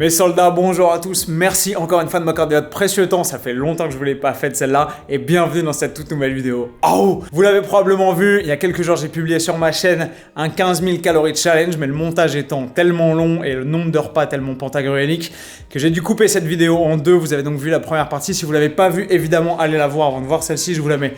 Mes soldats, bonjour à tous, merci encore une fois de m'accorder votre précieux temps, ça fait longtemps que je ne vous l'ai pas fait celle-là, et bienvenue dans cette toute nouvelle vidéo. Oh, vous l'avez probablement vu, il y a quelques jours j'ai publié sur ma chaîne un 15 000 calories challenge, mais le montage étant tellement long et le nombre de repas tellement pantagruélique que j'ai dû couper cette vidéo en deux. Vous avez donc vu la première partie, si vous ne l'avez pas vue, évidemment allez la voir avant de voir celle-ci, je vous la mets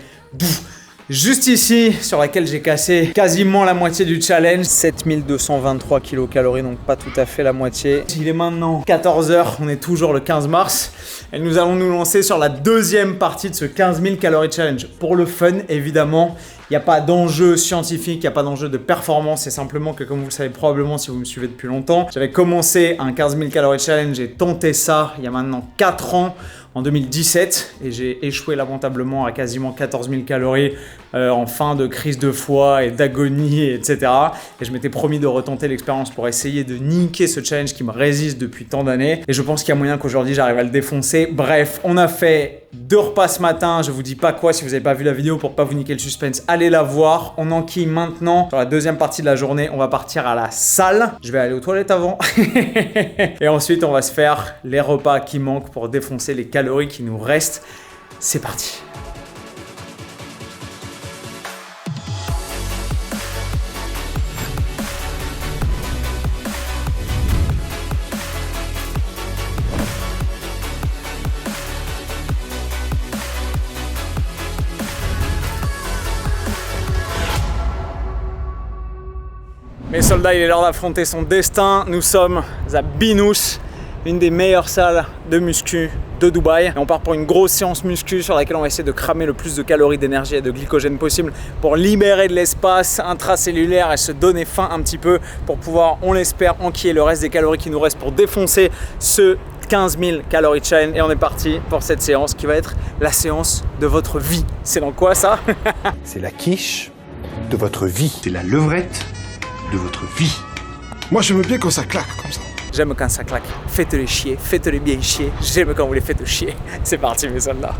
juste ici, sur laquelle j'ai cassé quasiment la moitié du challenge. 7223 kilocalories, donc pas tout à fait la moitié. Il est maintenant 14 h, on est toujours le 15 mars. Et nous allons nous lancer sur la deuxième partie de ce 15 000 calories challenge. Pour le fun, évidemment, il n'y a pas d'enjeu scientifique, il n'y a pas d'enjeu de performance. C'est simplement que, comme vous le savez probablement si vous me suivez depuis longtemps, j'avais commencé un 15 000 calories challenge et tenté ça il y a maintenant 4 ans. En 2017, et j'ai échoué lamentablement à quasiment 14 000 calories en fin de crise de foie et d'agonie, etc. Et je m'étais promis de retenter l'expérience pour essayer de niquer ce challenge qui me résiste depuis tant d'années. Et je pense qu'il y a moyen qu'aujourd'hui j'arrive à le défoncer. Bref, on a fait 2 repas ce matin, je vous dis pas quoi si vous n'avez pas vu la vidéo pour pas vous niquer le suspense, allez la voir. On enquille maintenant sur la deuxième partie de la journée, on va partir à la salle. Je vais aller aux toilettes avant. Et ensuite on va se faire les repas qui manquent pour défoncer les calories qui nous restent. C'est parti. Mes soldats, il est l'heure d'affronter son destin. Nous sommes à Binous, une des meilleures salles de muscu de Dubaï. Et on part pour une grosse séance muscu sur laquelle on va essayer de cramer le plus de calories, d'énergie et de glycogène possible pour libérer de l'espace intracellulaire et se donner faim un petit peu pour pouvoir, on l'espère, enquiller le reste des calories qui nous restent pour défoncer ce 15 000 calories challenge. Et on est parti pour cette séance qui va être la séance de votre vie. C'est dans quoi ça? C'est la quiche de votre vie. C'est la levrette de votre vie. Moi, j'aime bien quand ça claque comme ça. J'aime quand ça claque. Faites-les chier, faites-les bien chier. J'aime quand vous les faites chier. C'est parti mes soldats.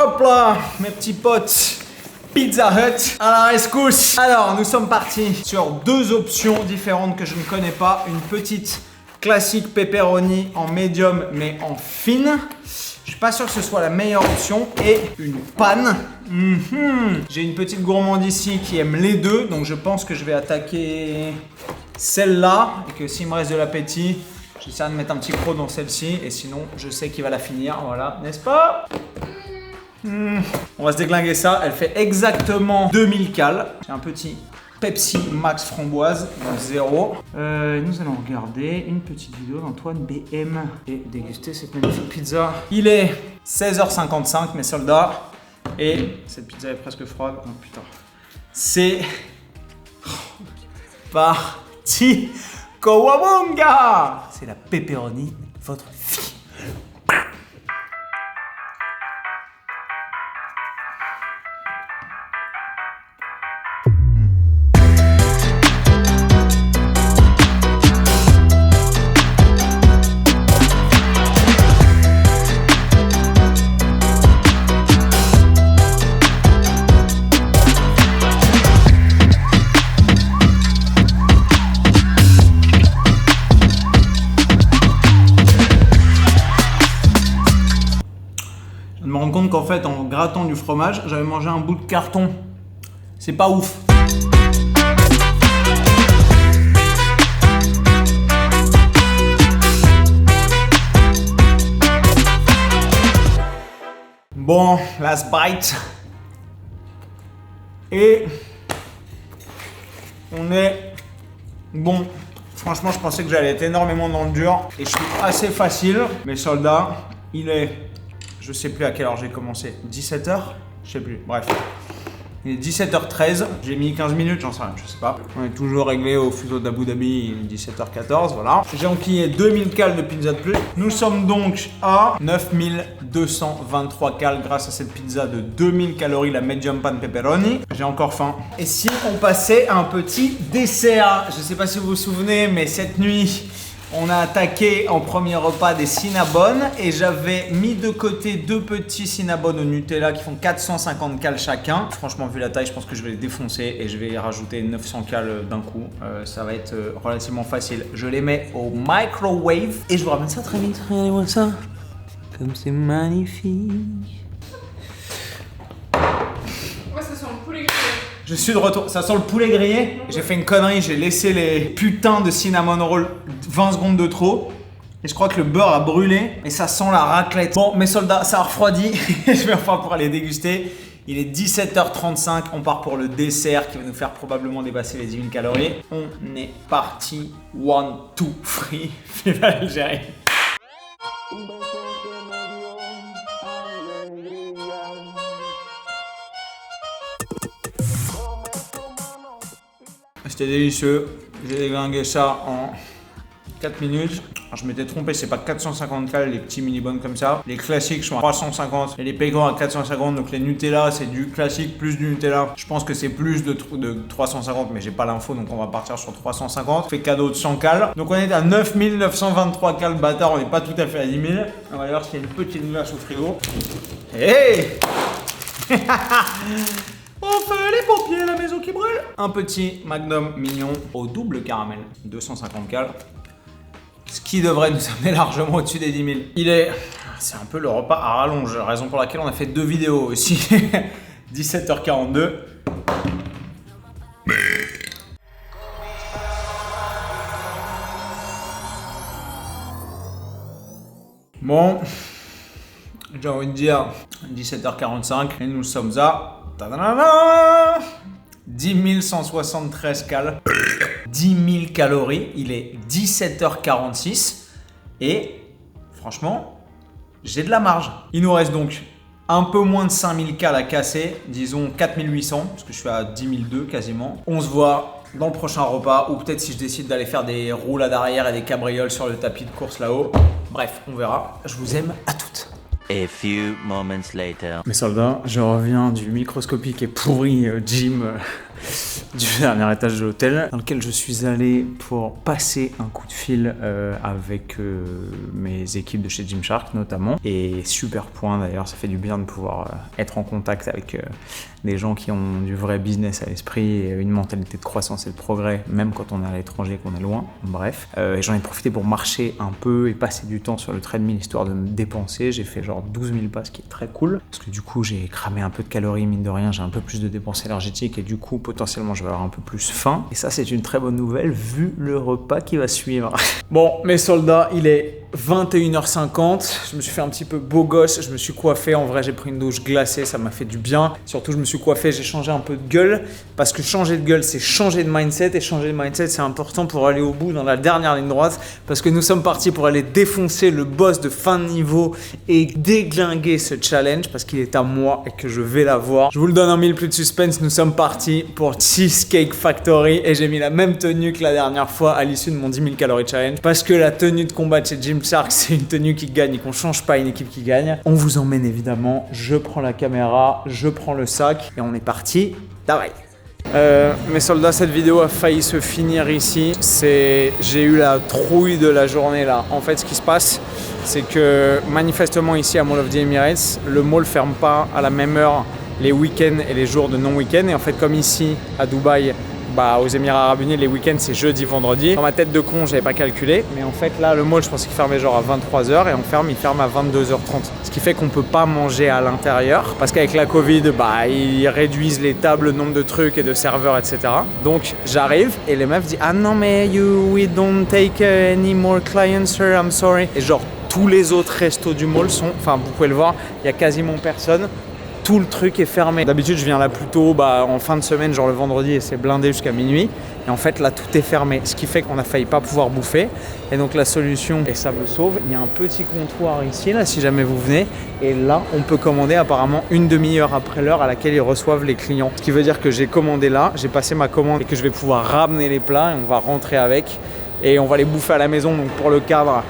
Hop là, mes petits potes, Pizza Hut à la rescousse. Alors, nous sommes partis sur 2 options différentes que je ne connais pas. Une petite classique pepperoni en médium mais en fine. Je suis pas sûr que ce soit la meilleure option. Et une panne. J'ai une petite gourmande ici qui aime les deux. Donc je pense que je vais attaquer celle-là. Et que s'il me reste de l'appétit, j'essaierai de mettre un petit croc dans celle-ci. Et sinon, je sais qu'il va la finir. Voilà, n'est-ce pas? On va se déglinguer ça. Elle fait exactement 2000 cales. J'ai un petit Pepsi Max framboise, donc 0. Nous allons regarder une petite vidéo d'Antoine BM et déguster cette magnifique pizza. Il est 16h55, mes soldats. Et cette pizza est presque froide. Oh putain. C'est parti Kawabunga! C'est la pepperoni, votre fille. Je me rends compte qu'en fait, en grattant du fromage, j'avais mangé un bout de carton. C'est pas ouf. Bon, last bite. Et on est bon. Franchement, je pensais que j'allais être énormément dans le dur. Et je suis assez facile. Mes soldats, il est... Je sais plus à quelle heure j'ai commencé. 17h? Je sais plus. Bref. Il est 17h13. J'ai mis 15 minutes, j'en sais rien, je sais pas. On est toujours réglé au fuseau d'Abu Dhabi, 17h14, voilà. J'ai enquillé 2000 cales de pizza de plus. Nous sommes donc à 9223 cales grâce à cette pizza de 2000 calories, la medium pan pepperoni. J'ai encore faim. Et si on passait à un petit dessert? Je sais pas si vous vous souvenez, mais cette nuit, on a attaqué en premier repas des Cinnabon et j'avais mis de côté 2 petits Cinnabon au Nutella qui font 450 cales chacun. Franchement, vu la taille, je pense que je vais les défoncer et je vais y rajouter 900 cales d'un coup. Ça va être relativement facile. Je les mets au microwave et je vous ramène ça très vite. Regardez-moi ça. Comme c'est magnifique. Ouais, ça sent le poulet grillé. Je suis de retour. Ça sent le poulet grillé. J'ai fait une connerie, j'ai laissé les putains de cinnamon rolls 20 secondes de trop. Et je crois que le beurre a brûlé et ça sent la raclette. Bon, mes soldats, ça a refroidi. Je vais enfin pouvoir les déguster. Il est 17h35. On part pour le dessert qui va nous faire probablement dépasser les 10 000 calories. On est parti. 1, 2, 3. Vive l'Algérie. C'était délicieux, j'ai déglingué ça en 4 minutes. Alors, je m'étais trompé, c'est pas 450 cales les petits mini-bonnes comme ça. Les classiques sont à 350 et les pécans à 450. Donc les Nutella, c'est du classique plus du Nutella. Je pense que c'est plus de 350, mais j'ai pas l'info, donc on va partir sur 350. Fait cadeau de 100 cales. Donc on est à 9923 cales, bâtard, on n'est pas tout à fait à 10 000. On va voir s'il y a une petite glace au frigo. Hey. On fait les pompiers, la maison qui brûle. Un petit Magnum mignon au double caramel, 250 cales. Ce qui devrait nous amener largement au-dessus des 10 000. C'est un peu le repas à rallonge, raison pour laquelle on a fait 2 vidéos aussi. 17h42. Bon, j'ai envie de dire 17h45 et nous sommes à 10 173 cales. 10 000 calories. Il est 17h46 et franchement, j'ai de la marge. Il nous reste donc un peu moins de 5000 cales à casser, disons 4800 parce que je suis à 10 200 quasiment. On se voit dans le prochain repas ou peut-être si je décide d'aller faire des roulades arrière et des cabrioles sur le tapis de course là-haut. Bref, on verra. Je vous aime à toutes. A few moments later. Mes soldats, je reviens du microscopique et pourri gym du dernier étage de l'hôtel dans lequel je suis allé pour passer un coup de fil avec mes équipes de chez Gymshark notamment. Et super point d'ailleurs, ça fait du bien de pouvoir être en contact avec des gens qui ont du vrai business à l'esprit et une mentalité de croissance et de progrès, même quand on est à l'étranger, qu'on est loin. Bref, et j'en ai profité pour marcher un peu et passer du temps sur le treadmill histoire de me dépenser. J'ai fait genre 12 000 pas, ce qui est très cool parce que du coup j'ai cramé un peu de calories, mine de rien, j'ai un peu plus de dépenses énergétiques et du coup potentiellement je vais avoir un peu plus faim. Et ça c'est une très bonne nouvelle vu le repas qui va suivre. Bon, mes soldats, il est 21h50, je me suis fait un petit peu beau gosse, je me suis coiffé, en vrai j'ai pris une douche glacée, ça m'a fait du bien. Surtout je me suis coiffé, j'ai changé un peu de gueule, parce que changer de gueule c'est changer de mindset, et changer de mindset c'est important pour aller au bout dans la dernière ligne droite, parce que nous sommes partis pour aller défoncer le boss de fin de niveau et déglinguer ce challenge, parce qu'il est à moi et que je vais l'avoir. Je vous le donne en 1000 plus de suspense, nous sommes partis pour Cheesecake Factory, et j'ai mis la même tenue que la dernière fois à l'issue de mon 10 000 calories challenge, parce que la tenue de combat de chez Gymshark c'est une tenue qui gagne et qu'on change pas une équipe qui gagne. On vous emmène évidemment, je prends la caméra, je prends le sac et on est parti, travail. Mes soldats, cette vidéo a failli se finir ici. J'ai eu la trouille de la journée là. En fait, ce qui se passe, c'est que manifestement ici à Mall of the Emirates, le mall ferme pas à la même heure les week-ends et les jours de non-week-end. Et en fait, comme ici à Dubaï, aux Émirats Arabes Unis, les week-ends c'est jeudi, vendredi. Dans ma tête de con, j'avais pas calculé, mais en fait là, le mall, je pensais qu'il fermait genre à 23h et il ferme à 22h30. Ce qui fait qu'on peut pas manger à l'intérieur parce qu'avec la Covid, ils réduisent les tables, le nombre de trucs et de serveurs, etc. Donc j'arrive et les meufs disent ah non mais we don't take any more clients, sir, I'm sorry. Et genre tous les autres restos du mall sont, vous pouvez le voir, il y a quasiment personne. Tout le truc est fermé. D'habitude, je viens là plus tôt en fin de semaine, genre le vendredi, et c'est blindé jusqu'à minuit. Et en fait, là, tout est fermé. Ce qui fait qu'on a failli pas pouvoir bouffer. Et donc, la solution, et ça me sauve, il y a un petit comptoir ici, là, si jamais vous venez. Et là, on peut commander apparemment une demi-heure après l'heure à laquelle ils reçoivent les clients. Ce qui veut dire que j'ai commandé là, j'ai passé ma commande et que je vais pouvoir ramener les plats et on va rentrer avec. Et on va les bouffer à la maison. Donc, pour le cadre,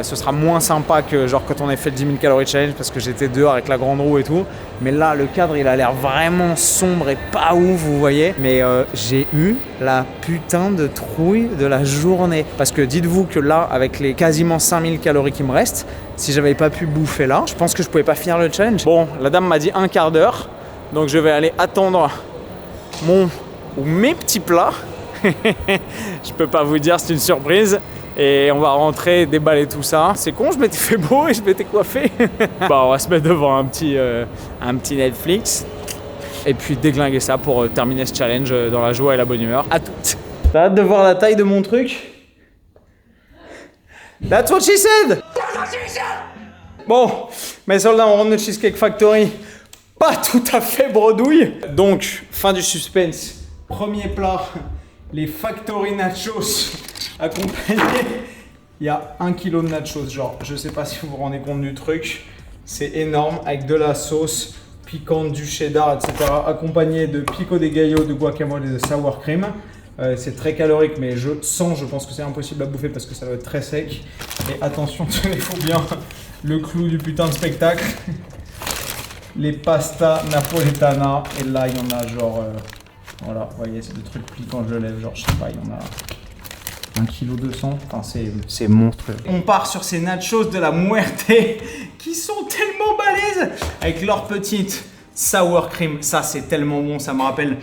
ce sera moins sympa que genre quand on a fait le 10 000 calories challenge parce que j'étais dehors avec la grande roue et tout. Mais là, le cadre, il a l'air vraiment sombre et pas ouf, vous voyez. Mais j'ai eu la putain de trouille de la journée. Parce que dites-vous que là, avec les quasiment 5000 calories qui me restent, si j'avais pas pu bouffer là, je pense que je pouvais pas finir le challenge. Bon, la dame m'a dit un quart d'heure. Donc je vais aller attendre mes petits plats. Je peux pas vous dire, c'est une surprise. Et on va rentrer, déballer tout ça. C'est con, je m'étais fait beau et je m'étais coiffé. On va se mettre devant un petit Netflix. Et puis déglinguer ça pour terminer ce challenge dans la joie et la bonne humeur. À toutes. T'as hâte de voir la taille de mon truc? That's what she said! Bon, mes soldats, on rentre de Cheesecake Factory. Pas tout à fait bredouille. Donc, fin du suspense. Premier plat, les Factory Nachos. Accompagné, il y a 1 kg de nachos, genre je sais pas si vous vous rendez compte du truc, c'est énorme, avec de la sauce piquante, du cheddar, etc. Accompagné de pico de gallo, de guacamole et de sour cream. C'est très calorique, mais je pense que c'est impossible à bouffer parce que ça va être très sec. Et attention, tenez-vous bien, le clou du putain de spectacle, les pastas napoletana, et là il y en a genre, voilà, vous voyez, c'est des trucs piquants, je lève, genre je sais pas, il y en a 1,2 kg, c'est monstrueux. On part sur ces nachos de la muerte qui sont tellement balèzes avec leur petite sour cream. Ça, c'est tellement bon, ça me rappelle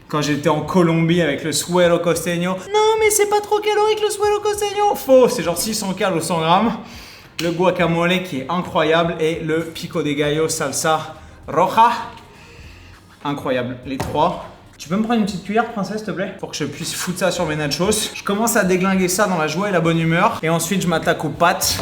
quand j'étais en Colombie avec le suero costeño. Non, mais c'est pas trop calorique le suero costeño. Faux, c'est genre 600 cal ou 100 grammes. Le guacamole qui est incroyable et le pico de gallo salsa roja. Incroyable, les trois. Tu peux me prendre une petite cuillère, princesse, s'il te plaît? Pour que je puisse foutre ça sur mes nachos. Je commence à déglinguer ça dans la joie et la bonne humeur. Et ensuite, je m'attaque aux pâtes.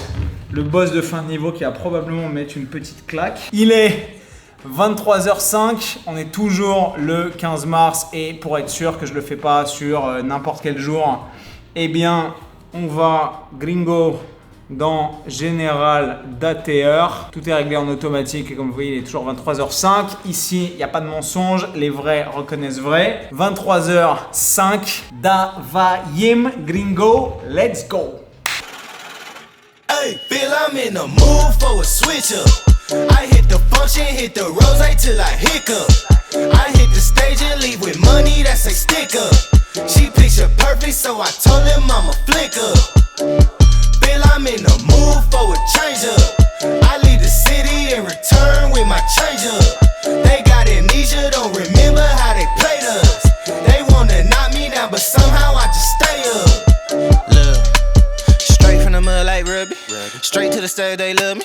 Le boss de fin de niveau qui va probablement me mettre une petite claque. Il est 23h05. On est toujours le 15 mars. Et pour être sûr que je le fais pas sur n'importe quel jour, eh bien, on va gringo dans Général d'ATR. Tout est réglé en automatique et comme vous voyez, il est toujours 23h05. Ici, il n'y a pas de mensonge. Les vrais reconnaissent vrai. 23h05. Davayim gringo. Let's go. Hey, Bill, I'm in the mood for a switch up. I hit the function, hit the rose till I hiccup. I hit the stage and leave with money that's a stick up. She picture perfect, so I told him I'm a flick up. I'm in the mood for a change up. I leave the city and return with my change up. They got amnesia, don't remember how they played us. They wanna knock me down, but somehow I just stay up. Look, straight from the mud like Ruby. Straight to the stage, they love me.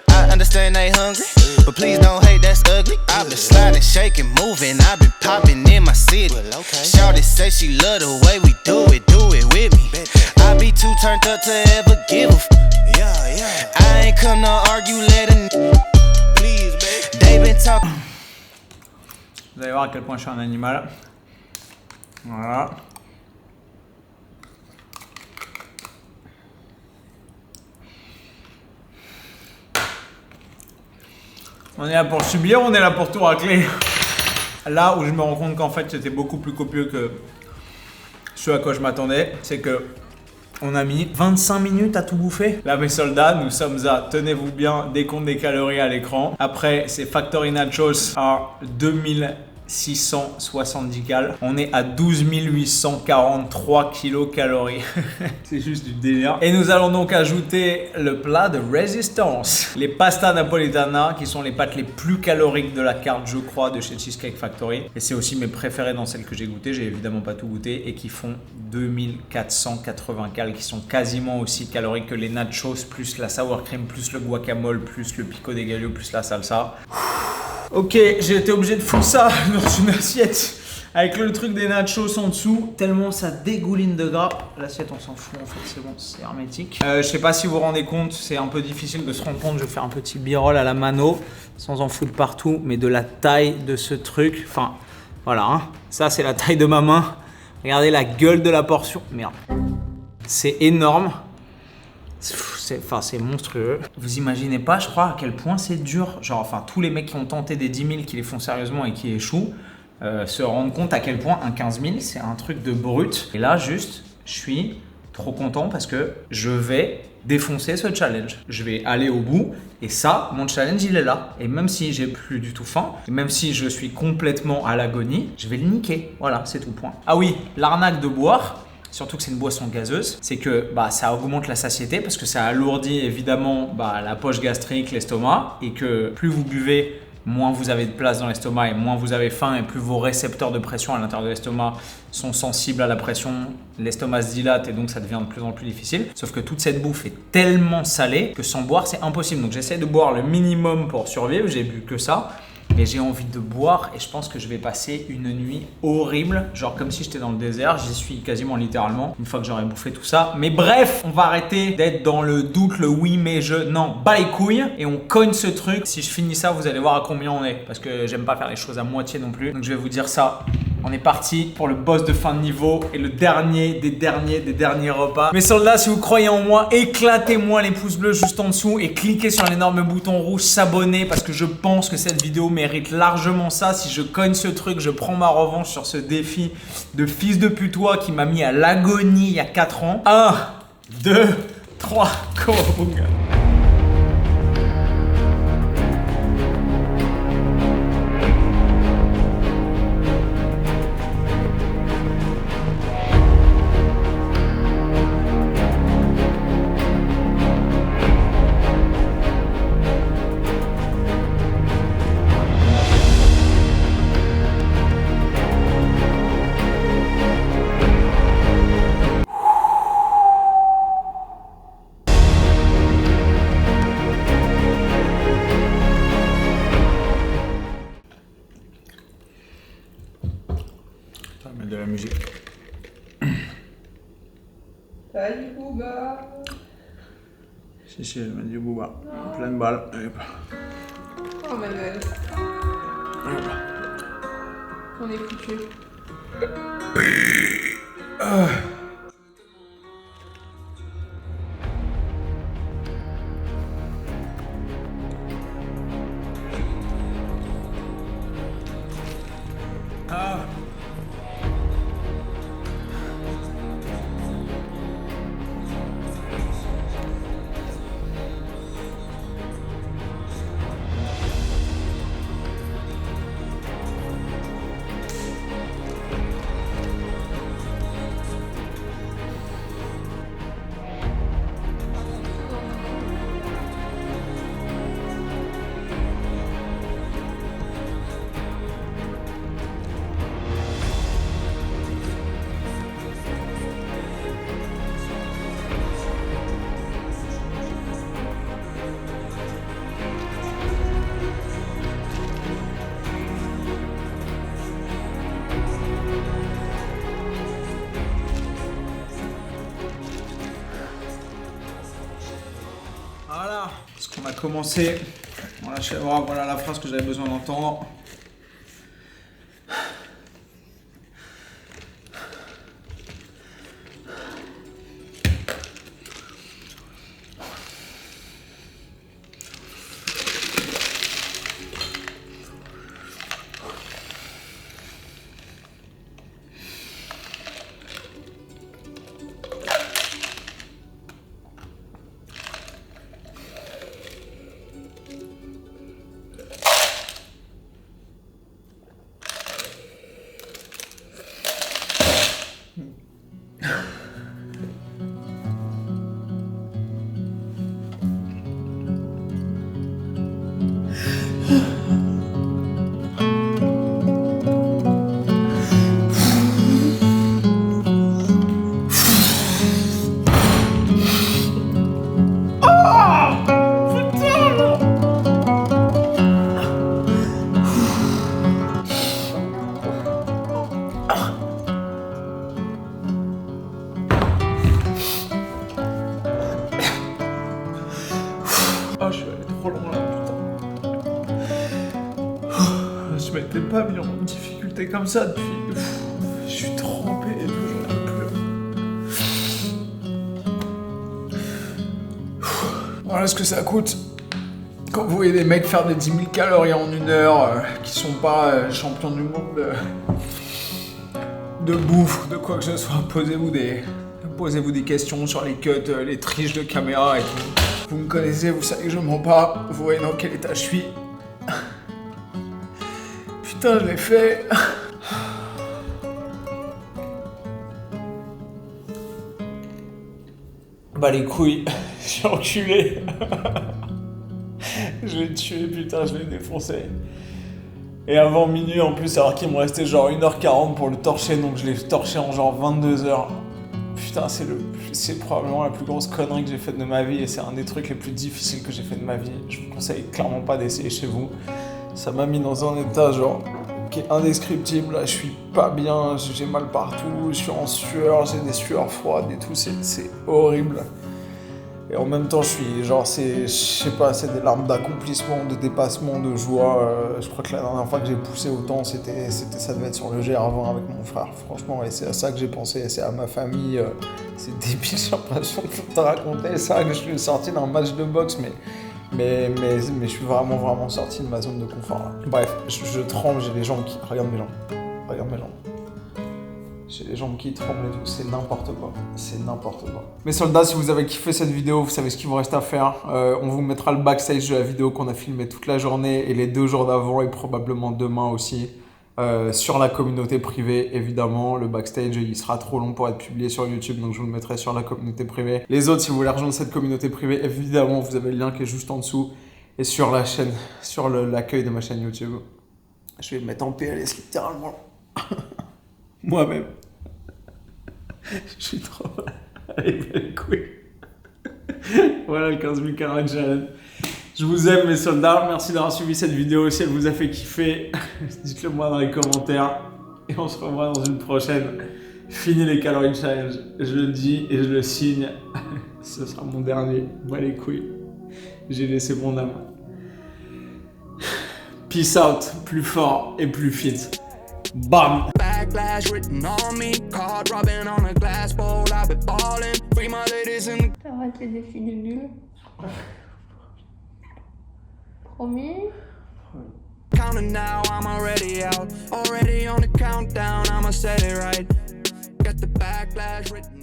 I understand they hungry, but please don't hate, that's ugly. I've been sliding, shaking, moving. I've been popping in my city. Shawty say she love the way we do it with me. I be too turned up to ever give a I ain't come to argue, let a please, babe. They been talking. Vous allez voir à quel point je suis un animal. Voilà. On est là pour subir, on est là pour tout racler. Là où je me rends compte qu'en fait c'était beaucoup plus copieux que ce à quoi je m'attendais, c'est que on a mis 25 minutes à tout bouffer. Là mes soldats, nous sommes à, tenez-vous bien, décompte des calories à l'écran. Après c'est Factory Nachos à 2670 cal. On est à 12 843 kilocalories. C'est juste du délire. Et nous allons donc ajouter le plat de résistance. Les pasta napolitana, qui sont les pâtes les plus caloriques de la carte, je crois, de chez Cheesecake Factory. Et c'est aussi mes préférés dans celles que j'ai goûtées. J'ai évidemment pas tout goûté. Et qui font 2480 cal, qui sont quasiment aussi caloriques que les nachos, plus la sour cream, plus le guacamole, plus le pico de gallo, plus la salsa. Ok, j'ai été obligé de foutre ça dans une assiette avec le truc des nachos en dessous, tellement ça dégouline de gras. L'assiette, on s'en fout en fait, c'est bon, c'est hermétique. Je sais pas si vous vous rendez compte, c'est un peu difficile de se rendre compte. Je vais faire un petit b-roll à la mano, sans en foutre partout, mais de la taille de ce truc. Enfin, voilà, hein. Ça c'est la taille de ma main. Regardez la gueule de la portion. Merde. C'est énorme. C'est monstrueux. Vous imaginez pas, je crois, à quel point c'est dur. Genre, enfin, tous les mecs qui ont tenté des 10 000, qui les font sérieusement et qui échouent, se rendent compte à quel point un 15 000, c'est un truc de brut. Et là, juste, je suis trop content parce que je vais défoncer ce challenge. Je vais aller au bout et ça, mon challenge, il est là. Et même si j'ai plus du tout faim, et même si je suis complètement à l'agonie, je vais le niquer. Voilà, c'est tout, point. Ah oui, l'arnaque de boire, surtout que c'est une boisson gazeuse, c'est que ça augmente la satiété parce que ça alourdit évidemment la poche gastrique, l'estomac, et que plus vous buvez, moins vous avez de place dans l'estomac et moins vous avez faim, et plus vos récepteurs de pression à l'intérieur de l'estomac sont sensibles à la pression, l'estomac se dilate et donc ça devient de plus en plus difficile. Sauf que toute cette bouffe est tellement salée que sans boire c'est impossible. Donc j'essaie de boire le minimum pour survivre, j'ai bu que ça. Mais j'ai envie de boire et je pense que je vais passer une nuit horrible, genre comme si j'étais dans le désert. J'y suis quasiment littéralement une fois que j'aurai bouffé tout ça. Mais bref, on va arrêter d'être dans le doute, le oui mais je, non, bas les couilles, et on cogne ce truc. Si je finis ça, vous allez voir à combien on est, parce que j'aime pas faire les choses à moitié non plus. Donc je vais vous dire ça. On est parti pour le boss de fin de niveau et le dernier des derniers repas. Mes soldats, si vous croyez en moi, éclatez-moi les pouces bleus juste en dessous et cliquez sur l'énorme bouton rouge s'abonner, parce que je pense que cette vidéo mérite largement ça. Si je cogne ce truc, je prends ma revanche sur ce défi de fils de putois qui m'a mis à l'agonie il y a 4 ans. 1, 2, 3, go. De la musique. Salut Booba. Si, je mets du Booba. Plein de balles. Oh Manuel. On est foutu. Parce qu'on a commencé. Voilà, chèvre, voilà la phrase que j'avais besoin d'entendre. Oh, je suis allé trop loin là, putain. Je m'étais pas mis en difficulté comme ça depuis. Je suis trempé et tout, j'en peux plus. Voilà ce que ça coûte. Quand vous voyez des mecs faire des 10 000 calories en 1 heure, qui sont pas champions du monde de bouffe, de quoi que ce soit, posez-vous des questions sur les cuts, les triches de caméra et tout. Vous me connaissez, vous savez que je mens pas, vous voyez dans quel état je suis. Putain, je l'ai fait. Bah les couilles, j'ai enculé. Je l'ai tué, putain, je l'ai défoncé. Et avant minuit en plus, alors qu'il me restait genre 1h40 pour le torcher, donc je l'ai torché en genre 22h. Putain, c'est probablement la plus grosse connerie que j'ai faite de ma vie et c'est un des trucs les plus difficiles que j'ai fait de ma vie. Je vous conseille clairement pas d'essayer chez vous. Ça m'a mis dans un état genre qui est indescriptible. Là, je suis pas bien, j'ai mal partout, je suis en sueur, j'ai des sueurs froides et tout, c'est horrible. Et en même temps, je suis genre, je sais pas, c'est des larmes d'accomplissement, de dépassement, de joie. Je crois que la dernière fois que j'ai poussé autant, ça devait être sur le GR20 avec mon frère. Franchement, et c'est à ça que j'ai pensé, c'est à ma famille. C'est débile, j'ai l'impression de te raconter ça, que je suis sorti d'un match de boxe, mais je suis vraiment sorti de ma zone de confort. Là. Bref, je tremble, j'ai les jambes qui... Regarde mes jambes. Regarde mes jambes. J'ai les jambes qui tremblent et tout, c'est n'importe quoi. C'est n'importe quoi. Mes soldats, si vous avez kiffé cette vidéo, vous savez ce qu'il vous reste à faire. On vous mettra le backstage de la vidéo qu'on a filmé toute la journée et les 2 jours d'avant et probablement demain aussi. Sur la communauté privée, évidemment. Le backstage, il sera trop long pour être publié sur YouTube, donc je vous le mettrai sur la communauté privée. Les autres, si vous voulez rejoindre cette communauté privée, évidemment, vous avez le lien qui est juste en dessous. Et sur la chaîne, sur l'accueil de ma chaîne YouTube. Je vais me mettre en PLS littéralement. Moi-même. Je suis trop... Allez, belle couille. Voilà le 15 000 calories challenge. Je vous aime mes soldats, merci d'avoir suivi cette vidéo. Si elle vous a fait kiffer, dites-le moi dans les commentaires. Et on se revoit dans une prochaine. Fini les calories challenge. Je le dis et je le signe. Ce sera mon dernier. Moi les couilles. J'ai laissé mon âme. Peace out, plus fort et plus fit. Bam! Backlash written on me, card rubbing on a glass bowl. I've been balling, free my ladies in the... T'arrêtes les défis de nul. Promis? Counting now, I'm already out. Already on the countdown, I'ma set it right. Got the backlash written